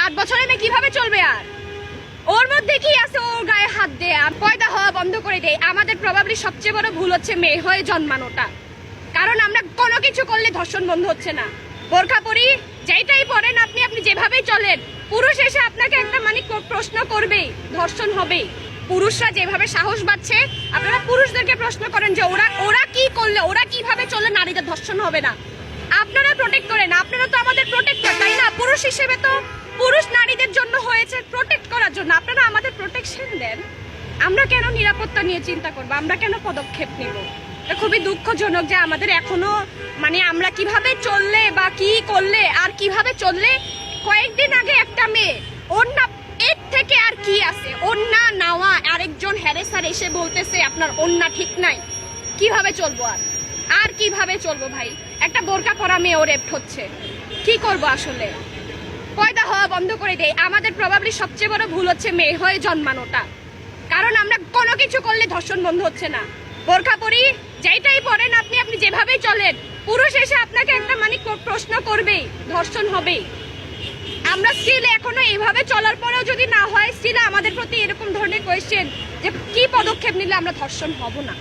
7 বছরের মেয়ে কিভাবে চলবে? আর ওর মধ্যে কি আছে? ওর গায়ে হাত দেয়া, পয়দা হওয়া বন্ধ করে দেয়। আমাদের প্রবাবলি সবচেয়ে বড় ভুল হচ্ছে মেয়ে হয়ে জন্মানোটা। কারণ আমরা কোনো কিছু করলে ধর্ষণ বন্ধ হচ্ছে না। বোরখা পরি, যেটাই পরেন আপনি, আপনি যেভাবেই চলেন, পুরুষ এসে আপনাকে একটা প্রশ্ন করবেই, ধর্ষণ হবেই। পুরুষরা যেভাবে সাহস পাচ্ছে, আপনারা পুরুষদেরকে প্রশ্ন করেন যে ওরা কি করলে, ওরা কিভাবে চললে নারীদের ধর্ষণ হবে না। আপনারা প্রোটেক্ট করেন, আপনারা তো আমাদের প্রোটেক্টর, তাই না? পুরুষ হিসেবে তো পুরুষ নারীদের জন্য হয়েছে প্রোটেক্ট করার জন্য, আপনারা আমাদের প্রোটেকশন দেন। আমরা কেন নিরাপত্তা নিয়ে চিন্তা করবো? আমরা কেন পদক্ষেপ নিব? খুবই দুঃখজনক যে আমাদের এখনো আমরা কিভাবে চললে বা কি করলে আর কিভাবে চললে। কয়েকদিন আগে একটা মেয়ে ওন্না, এর থেকে আর কি আছে? ওন্না নাওয়া, আরেকজন হ্যারেসার এসে বলতেছে আপনার ওন্না ঠিক নাই। কিভাবে চলবো? আর কিভাবে চলবো ভাই? একটা বোরকা পরা মেয়ে ও রেপ হচ্ছে, কি করব আসলে? পয়দা হওয়া বন্ধ করে দেয়। আমাদের প্রবাবলি সবচেয়ে বড় ভুল হচ্ছে মেয়ে হয়ে জন্মানোটা। কারণ আমরা কোনো কিছু করলে ধর্ষণ বন্ধ হচ্ছে না। বোরখা পরি, যেটাই পরেন আপনি, আপনি যেভাবেই চলেন, পুরুষ এসে আপনাকে একটা প্রশ্ন করবেই, ধর্ষণ হবেই। আমরা স্টিল এখনো এইভাবে চলার পরেও যদি না হয়, স্টিল আমাদের প্রতি এরকম ধরনের কোয়েশ্চেন যে কি পদক্ষেপ নিলে আমরা ধর্ষণ হব না।